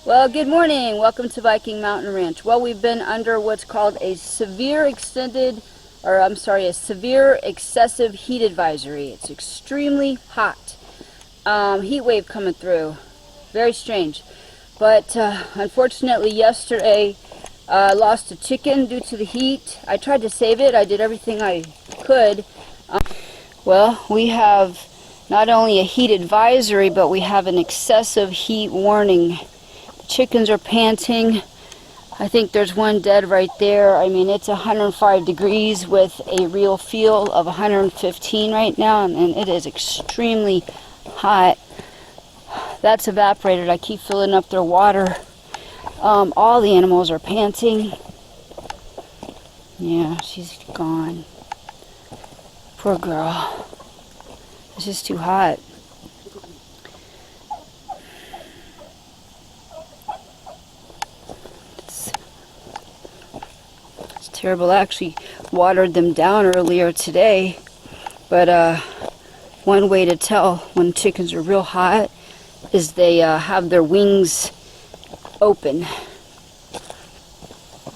Well, good morning. Welcome to Viking Mountain Ranch. Well, we've been under what's called a severe excessive heat advisory. It's extremely hot. Heat wave coming through. Very strange. But unfortunately yesterday I lost a chicken due to the heat. I tried to save it. I did everything I could. Well, we have not only a heat advisory, but we have an excessive heat warning. Chickens are panting. I think there's one dead right there. I mean, it's 105 degrees with a real feel of 115 right now, and it is extremely hot. That's evaporated. I keep filling up their water. All the animals are panting. Yeah, she's gone. Poor girl. It's just too hot. Terrible. I actually watered them down earlier today, but one way to tell when chickens are real hot is they have their wings open.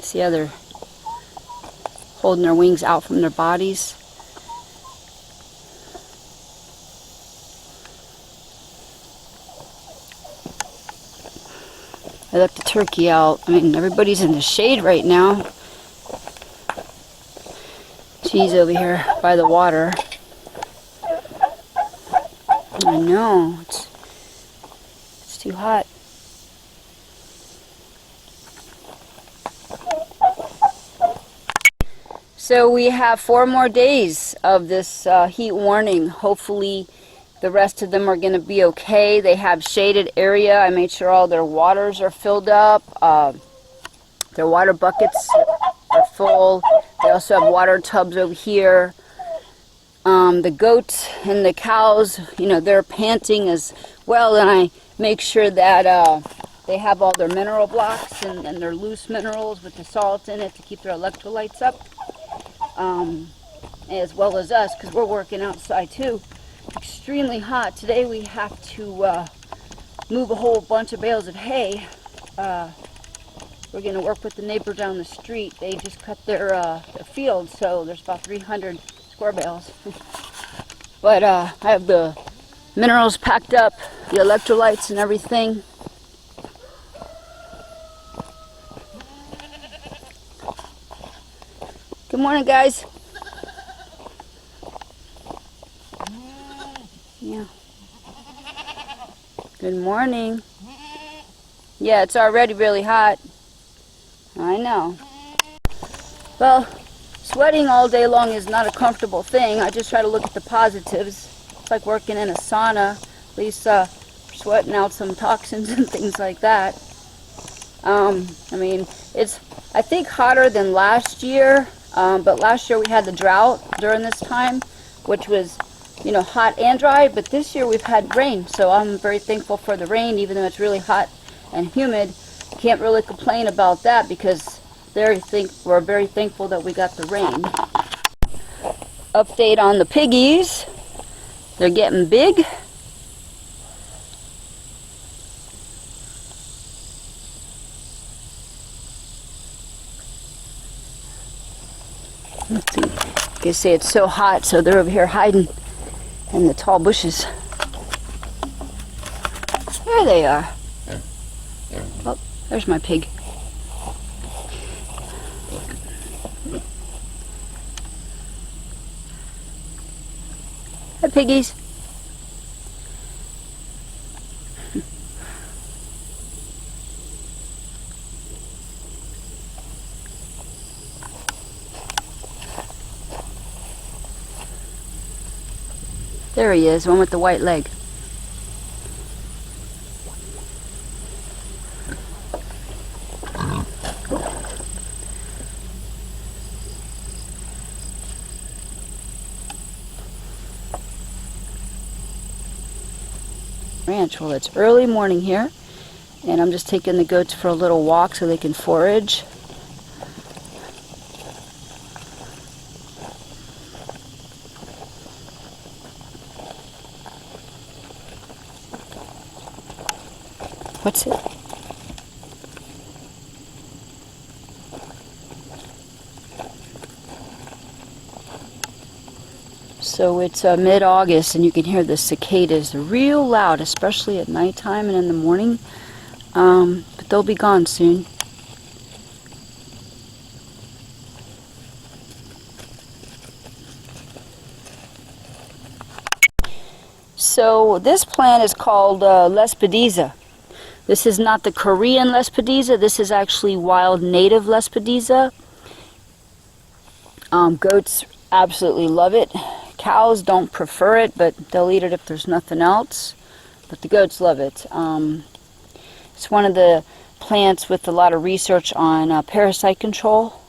See how they're holding their wings out from their bodies? I let the turkey out. I mean, everybody's in the shade right now. She's over here by the water. I know, it's too hot. So we have 4 more days of this heat warning. Hopefully the rest of them are going to be okay. They have shaded area. I made sure all their waters are filled up. Their water buckets are full. They also have water tubs over here. The goats and the cows, you know, they're panting as well, and I make sure that they have all their mineral blocks and their loose minerals with the salt in it to keep their electrolytes up, as well as us, because we're working outside too. Extremely hot. Today we have to move a whole bunch of bales of hay. We're going to work with the neighbor down the street. They just cut their field, so there's about 300 square bales. But I have the minerals packed up, the electrolytes and everything. Good morning, guys. Yeah. Good morning. Yeah, it's already really hot. I know. Well, sweating all day long is not a comfortable thing. I just try to look at the positives. It's like working in a sauna. At least sweating out some toxins and things like that. I mean, it's, I think, hotter than last year. But last year we had the drought during this time, which was, you know, hot and dry. But this year we've had rain, so I'm very thankful for the rain, even though it's really hot and humid. Can't really complain about that because we're very thankful that we got the rain. Update on the piggies. They're getting big. Let's see. Like I say, it's so hot, so they're over here hiding in the tall bushes. There they are. Oh, there's my pig. Hi, piggies. There he is, one with the white leg. Ranch. Well, it's early morning here, and I'm just taking the goats for a little walk so they can forage. What's it? So it's mid-August, and you can hear the cicadas real loud, especially at nighttime and in the morning. But they'll be gone soon. So this plant is called Lespedeza. This is not the Korean Lespedeza. This is actually wild native Lespedeza. Goats absolutely love it. Cows don't prefer it, but they'll eat it if there's nothing else. But the goats love it. It's one of the plants with a lot of research on parasite control.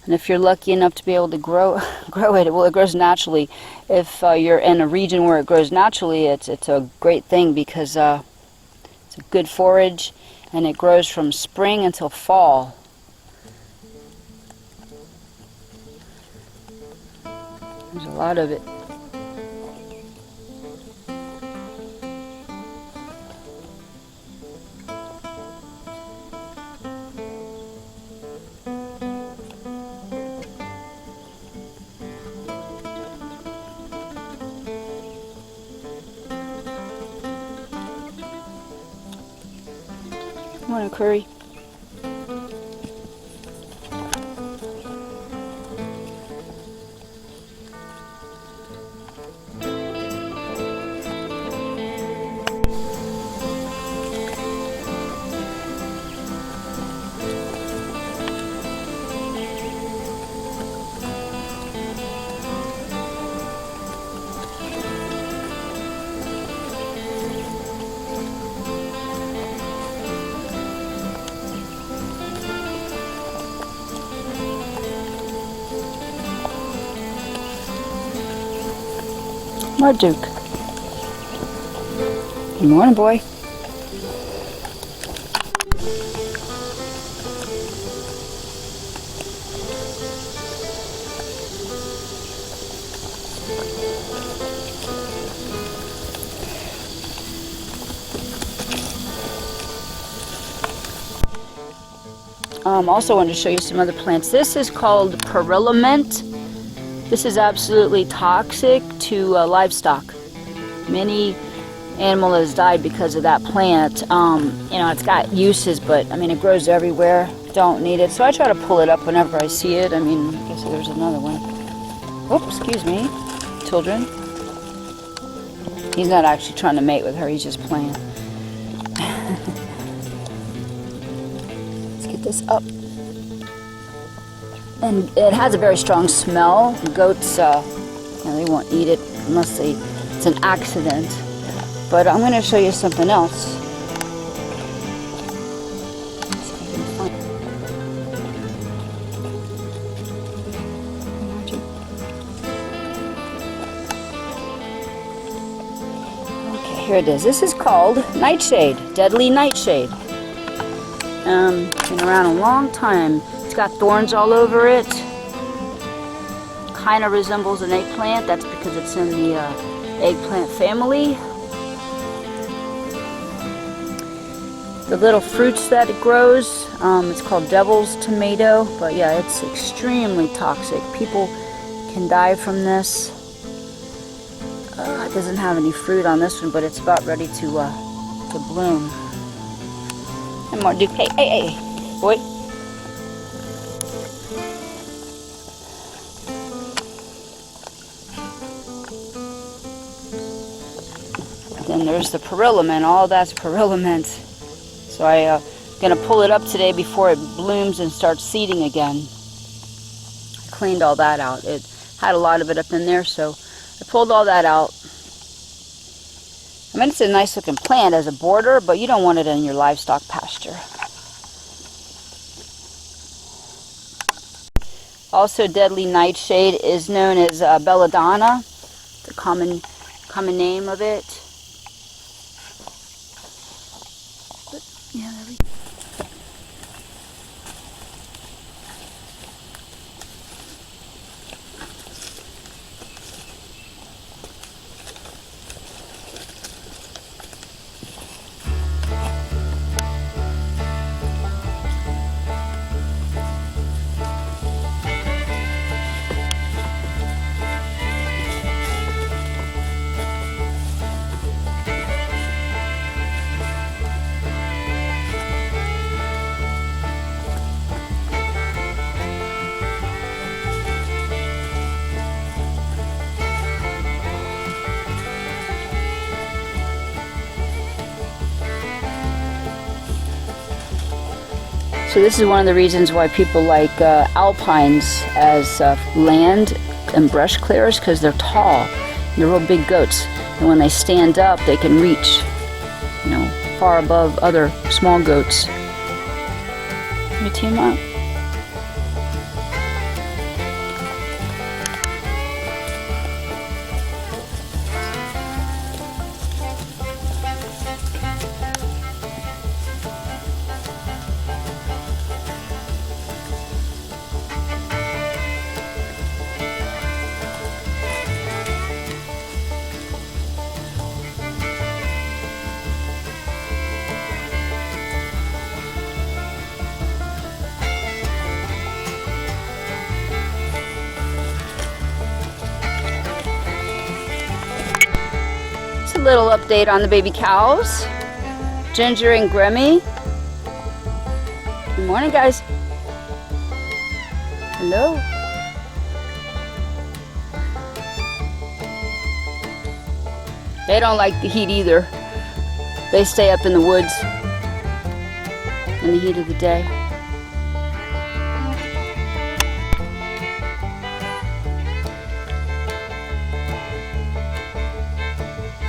And if you're lucky enough to be able to grow it, well, it grows naturally. If you're in a region where it grows naturally, it's a great thing because it's a good forage, and it grows from spring until fall. There's a lot of it. Want a curry? Marduk. Good morning, boy. Also wanted to show you some other plants. This is called Perillament. This is absolutely toxic to livestock. Many animal has died because of that plant. You know, it's got uses, but I mean, it grows everywhere. Don't need it. So I try to pull it up whenever I see it. I mean, I guess there's another one. Oh, excuse me, children. He's not actually trying to mate with her. He's just playing. Let's get this up. And it has a very strong smell. Goats, you know, they won't eat it unless it's an accident. But I'm going to show you something else. Okay, here it is. This is called nightshade, deadly nightshade. Been around a long time. It's got thorns all over it. Kind of resembles an eggplant. That's because it's in the eggplant family. The little fruits that it grows, it's called devil's tomato. But yeah, it's extremely toxic. People can die from this. It doesn't have any fruit on this one, but it's about ready to bloom. And more, Duke. Hey, boy. Then there's the Perillament. All that's Perillament. So I'm going to pull it up today before it blooms and starts seeding again. I cleaned all that out. It had a lot of it up in there, so I pulled all that out. I mean, it's a nice looking plant as a border, but you don't want it in your livestock pasture. Also, deadly nightshade is known as belladonna, the common name of it. Yeah, there we go. So this is one of the reasons why people like alpines as land and brush clearers, because they're tall. They're real big goats. And when they stand up, they can reach, you know, far above other small goats. Let me tee 'em up. A little update on the baby cows, Ginger and Grammy. Good morning, guys. Hello. They don't like the heat either. They stay up in the woods in the heat of the day.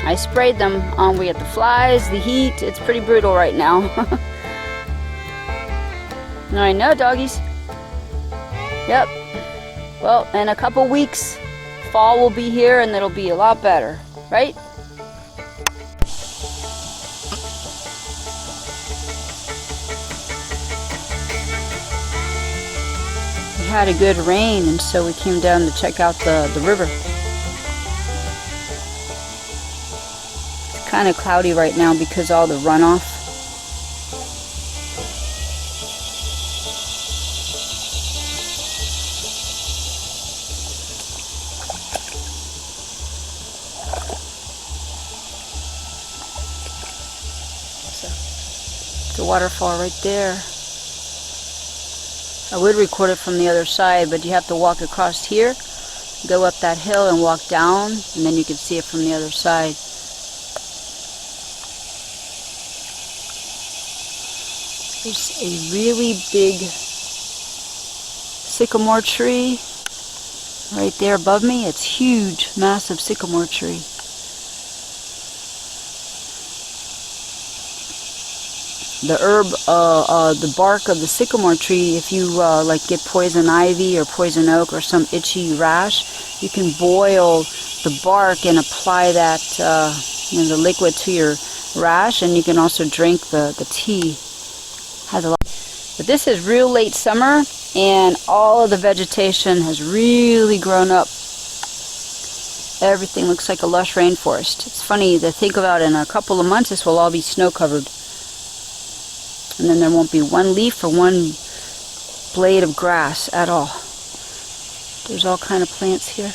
I sprayed them. We get the flies, the heat. It's pretty brutal right now. I know, doggies. Yep. Well, in a couple weeks, fall will be here and it'll be a lot better, right? We had a good rain, and so we came down to check out the river. Kind of cloudy right now because all the runoff. So, the waterfall right there. I would record it from the other side, but you have to walk across here, go up that hill and walk down, and then you can see it from the other side. There's a really big sycamore tree right there above me. It's huge, massive sycamore tree. The herb, the bark of the sycamore tree, if you like get poison ivy or poison oak or some itchy rash, you can boil the bark and apply that, the liquid to your rash, and you can also drink the tea. Has a lot. But this is real late summer, and all of the vegetation has really grown up. Everything looks like a lush rainforest. It's funny to think about, in a couple of months this will all be snow covered. And then there won't be one leaf or one blade of grass at all. There's all kind of plants here.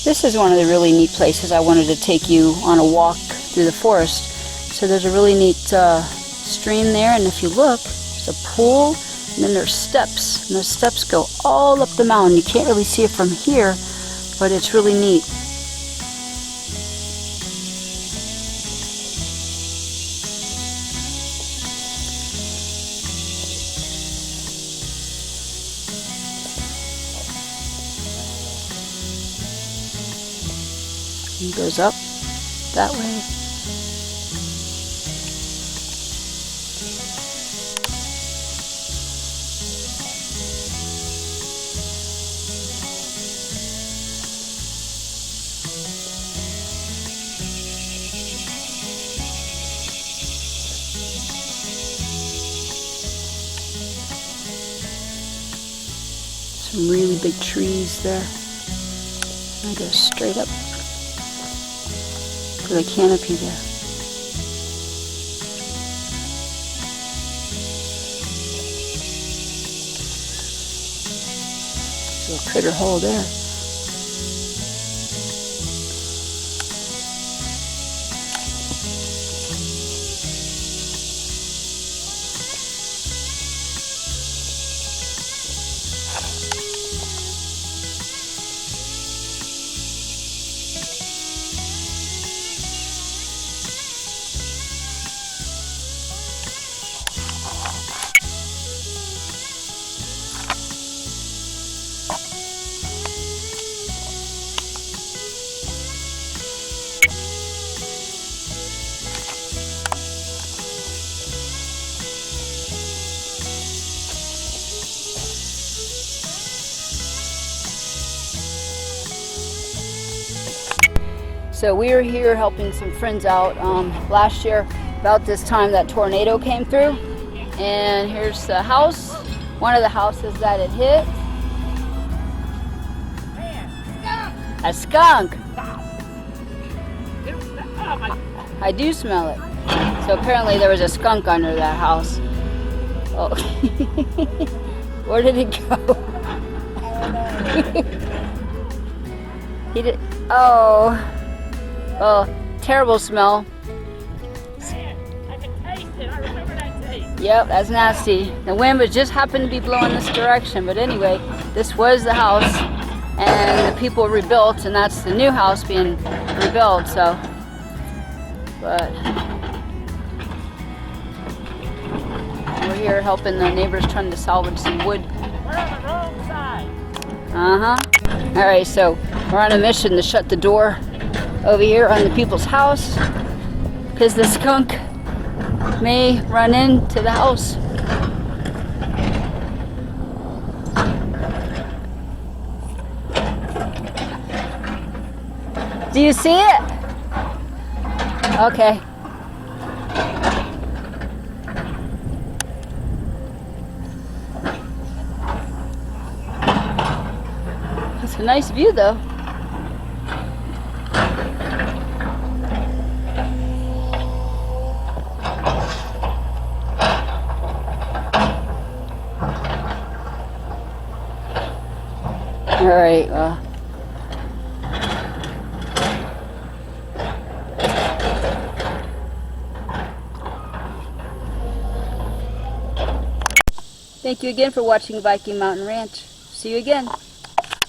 This is one of the really neat places I wanted to take you on a walk through the forest. So there's a really neat stream there, and if you look, there's a pool, and then there's steps, and those steps go all up the mountain. You can't really see it from here, but it's really neat. It goes up that way. Some really big trees there. I go straight up to the canopy there. Little critter hole there. So we were here helping some friends out last year. About this time, that tornado came through, and here's the house. One of the houses that it hit. A skunk. I do smell it. So apparently there was a skunk under that house. Oh, where did it go? He did. Oh, well, terrible smell. I can taste it. I remember that taste. Yep, that's nasty. The wind was just happened to be blowing this direction, but anyway, this was the house, and the people rebuilt, and that's the new house being rebuilt. So, but we're here helping the neighbors trying to salvage some wood. We're on the wrong side. All right, so we're on a mission to shut the door over here on the people's house because the skunk may run into the house. Do you see it? Okay. It's a nice view though. All right, well. Thank you again for watching Viking Mountain Ranch. See you again.